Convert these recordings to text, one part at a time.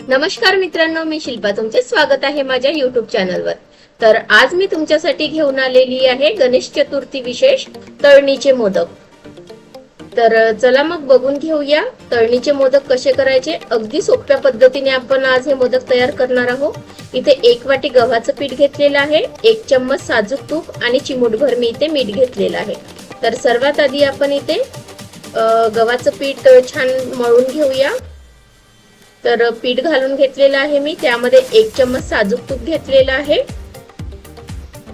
नमस्कार मित्रांनो, मी शिल्पा. तुमचे स्वागत आहे माझ्या YouTube चॅनलवर. तर आज मी तुमच्यासाठी घेऊन आलेली आहे गणेश चतुर्थी विशेष तळणीचे मोदक. तर चला मग बघून घेऊया तळणीचे मोदक कसे करायचे. अगदी सोप्या पद्धतीने आपण आज हे मोदक तयार करणार आहोत. इथे 1 वाटी गव्हाचं पीठ घेतलेलं आहे, 1 चम्मच साजूक तूप आणि चिमूटभर मी इथे मीठ घेतलेलं आहे. तर सर्वात आधी आपण इथे गव्हाचं पीठ छान मळून घेऊया. तर पीठ घालून घेतलेलं आहे मी, त्यामध्ये 1 चम्मच साजूक तूप घेतलेलं आहे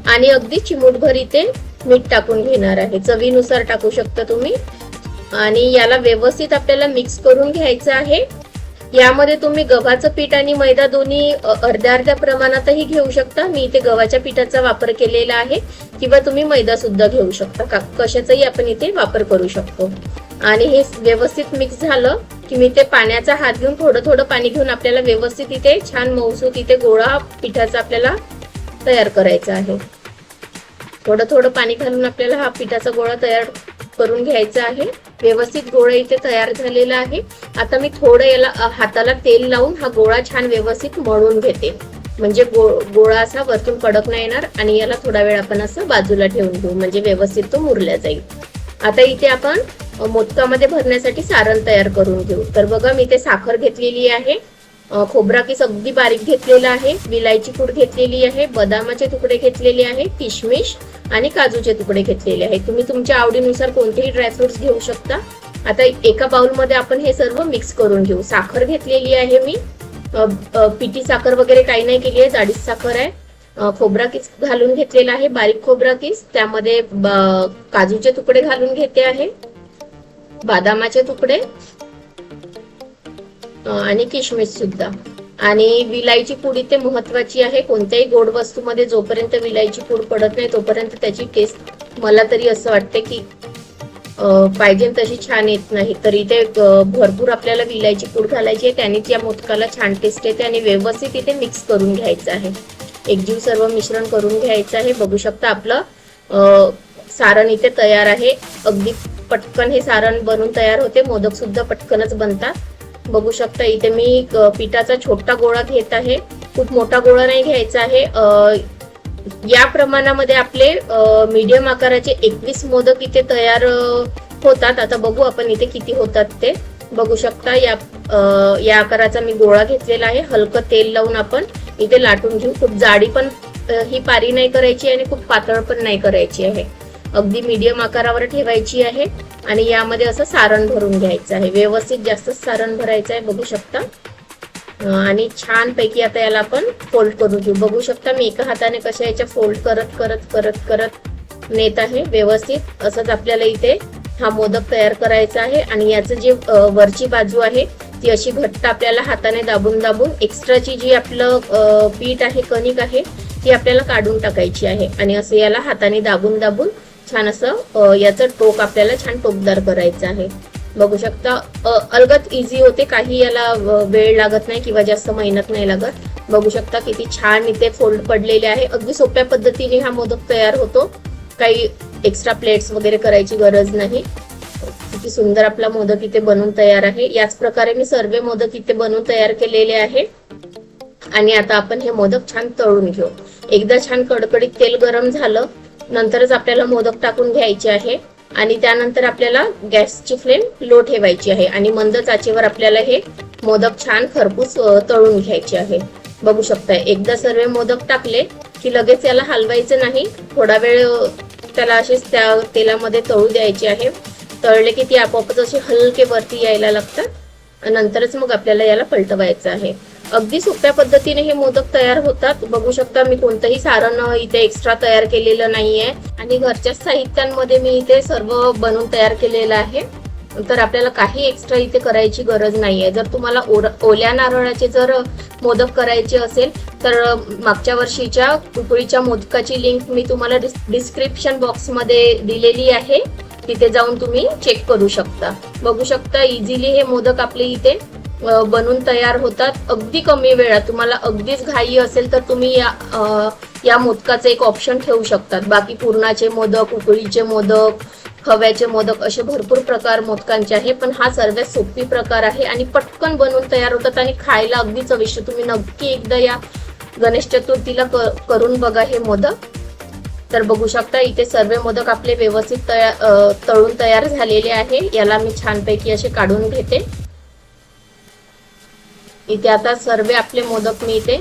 आणि अगदी चिमूटभर इथे मीठ टाकून घेणार आहे. चवीनुसार टाकू शकता तुम्ही. आणि याला व्यवस्थित आपल्याला मिक्स करून घ्यायचं आहे. यामध्ये तुम्ही गव्हाचं पीठ आणि मैदा दोन्ही अर्ध्या अर्ध्या प्रमाणातही घेऊ शकता. मी इथे गव्हाच्या पिठाचा वापर केलेला आहे, किंवा तुम्ही मैदा सुद्धा घेऊ शकता. कशाचाही आपण इथे वापर करू शकतो. आणि हे व्यवस्थित मिक्स झालं की मी ते पाण्याचा हात घेऊन थोडं थोडं पाणी घेऊन आपल्याला व्यवस्थित इथे छान मऊसूत इथे गोळा पिठाचा आपल्याला तयार करायचा आहे. थोडं थोडं पाणी घालून आपल्याला हा पिठाचा गोळा तयार करून घ्यायचा आहे. व्यवस्थित गोळा इथे तयार झालेला आहे. आता मी थोडं याला हाताला तेल लावून हा गोळा छान व्यवस्थित मळून घेते, म्हणजे गोळा असा वरतून कडक नाही येणार. आणि याला थोडा वेळ आपण असं बाजूला ठेवून घेऊ, म्हणजे व्यवस्थित तो मुरला जाईल. आता इथे आपण मोदकामध्ये भरण्यासाठी सारण तयार करून घेऊ. तर बघा, मी ते साखर घेतलेली आहे, खोबरा किस अगदी बारीक घेतलेला आहे, विलायची पूड घेतलेली आहे, बदामाचे तुकडे घेतलेले आहे, किशमिश आणि काजूचे तुकडे घेतलेले आहेत. तुम्ही तुमच्या आवडीनुसार कोणतेही ड्रायफ्रुट्स घेऊ शकता. आता एका बाउल मध्ये आपण हे सर्व मिक्स करून घेऊ. साखर घेतलेली आहे मी, पिठी साखर वगैरे काही नाही केली आहे, जाडीच साखर आहे. खोबरा किस घालून घेतलेला आहे, बारीक खोबरा किस. त्यामध्ये काजूचे तुकडे घालून घेते आहे, बदामाचे तुकडे आणि किशमिश सुद्धा. आणि विलायची पूड इथे महत्वाची आहे. कोणत्याही गोड वस्तूमध्ये जोपर्यंत विलायची पूड पडत नाही तोपर्यंत त्याची टेस्ट मला तरी असं वाटते की पाहिजे तशी छान येत नाही. तर इथे भरपूर आपल्याला विलायची पूड घालायची आहे, त्यानेच या मोदकाला छान टेस्ट येते. आणि व्यवस्थित इथे मिक्स करून घ्यायचं आहे, एकजीव सर्व मिश्रण करून घ्यायचं आहे. बघू शकता आपलं सारण इथे तयार आहे. अगदी पटकन हे सारण बनून तयार होते. मोदक सुद्धा पटकनच बनतात. बघू शकता इथे मी पिठाचा छोटा गोळा घेत आहे, खूप मोठा गोळा नाही घ्यायचा आहे. या प्रमाणामध्ये आपले मीडियम आकाराचे 21 मोदक इथे तयार होतात. आता बघू आपण इथे किती होतात ते. बघू शकता या आकाराचा मी गोळा घेतलेला आहे. हलकं तेल लावून आपण इथे लाटून घेऊ. खूप जाडी पण ही पारी नाही करायची आणि खूप पातळ पण नाही करायची आहे, अगदी मीडियम आकारावर ठेवायची आहे. आणि यामध्ये असं सारण भरून घ्यायचं आहे, व्यवस्थित जास्त सारण भरायचं आहे. बघू शकता. आणि छान पैकी आता याला आपण फोल्ड करून घेऊ. बघू शकता मी एका हाताने कशा याच्या फोल्ड करत करत करत करत नेत आहे व्यवस्थित. असंच आपल्याला इथे हा मोदक तयार करायचा आहे. आणि याचं जे वरची बाजू आहे ती अशी घट्ट आपल्याला हाताने दाबून दाबून एक्स्ट्राची जी आपलं पीठ आहे, कणिक आहे, ती आपल्याला काढून टाकायची आहे. आणि असं याला हाताने दाबून दाबून छान असं याचं टोक आपल्याला छान टोकदार करायचं आहे. बघू शकता अलगद इझी होते, काही याला वेळ लागत नाही किंवा जास्त मेहनत नाही लागत. बघू शकता किती छान इथे फोल्ड पडलेले आहे. अगदी सोप्या पद्धतीने हा मोदक तयार होतो, काही एक्स्ट्रा प्लेट्स वगैरे करायची गरज नाही. किती सुंदर आपला मोदक इथे बनून तयार आहे. याच प्रकारे मी सर्व मोदक इथे बनवून तयार केलेले आहे. आणि आता आपण हे मोदक छान तळून घेऊ. एकदा छान कडकडीत तेल गरम झालं नंतरच आपल्याला मोदक टाकून घ्यायचे आहे. आणि त्यानंतर आपल्याला गॅसची फ्लेम लो ठेवायची आहे आणि मंद आचेवर आपल्याला हे मोदक छान खरपूस तळून घ्यायचे आहे. बघू शकता एकदा सर्व मोदक टाकले की लगेच याला हलवायचं नाही, थोडा वेळ त्याला असेच त्या तेलामध्ये तळू द्यायचे आहे. तळले की ती आपोआपच असे हलके वरती यायला लागतात. नंतरच मग आपल्याला याला पलटवायचं आहे. अगदी सोप्या पद्धतीने हे मोदक तयार होतात. बघू शकता मी कोणतंही सारण इथे एक्स्ट्रा तयार केलेलं नाहीये आणि घरच्या साहित्यांमध्ये मी इथे सर्व बनवून तयार केलेलं आहे. तर आपल्याला काही एक्स्ट्रा इथे करायची गरज नाहीये. जर तुम्हाला ओल्या नारळाचे जर मोदक करायचे असेल तर मागच्या वर्षीच्या उकळीच्या मोदकाची लिंक मी तुम्हाला डिस्क्रिप्शन बॉक्स मध्ये दिलेली आहे, तिथे जाऊन तुम्ही चेक करू शकता. बघू शकता इझिली हे मोदक आपले इथे बनून तयार होतात अगदी कमी वेळात. तुम्हाला अगदीच घाई असेल तर तुम्ही या मोदकाचं एक ऑप्शन ठेवू शकतात. बाकी पुरणाचे मोदक, उकळीचे मोदक, खव्याचे मोदक असे भरपूर प्रकार मोदकांचे आहे, पण हा सर्वात सोपी प्रकार आहे आणि पटकन बनवून तयार होतात आणि खायला अगदी चविष्ट. तुम्ही नक्की एकदा या गणेश चतुर्थीला करून बघा हे मोदक. तर बघू शकता इथे सर्व मोदक आपले व्यवस्थित तळून तयार झालेले आहे. याला मी छानपैकी असे काढून घेते. इथे आता सर्व आपले मोदक मी इथे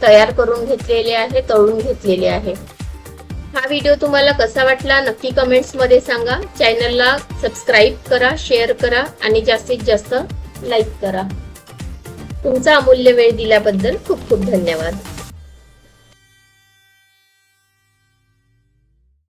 तयार करून घेतलेले आहे, तळून घेतलेले आहे. हा व्हिडिओ तुम्हाला कसा वाटला नक्की कमेंट्स मध्ये सांगा. चॅनलला सबस्क्राईब करा, शेअर करा आणि जास्तीत जास्त लाईक करा. तुमचा अमूल्य वेळ दिल्याबद्दल खूप खूप धन्यवाद.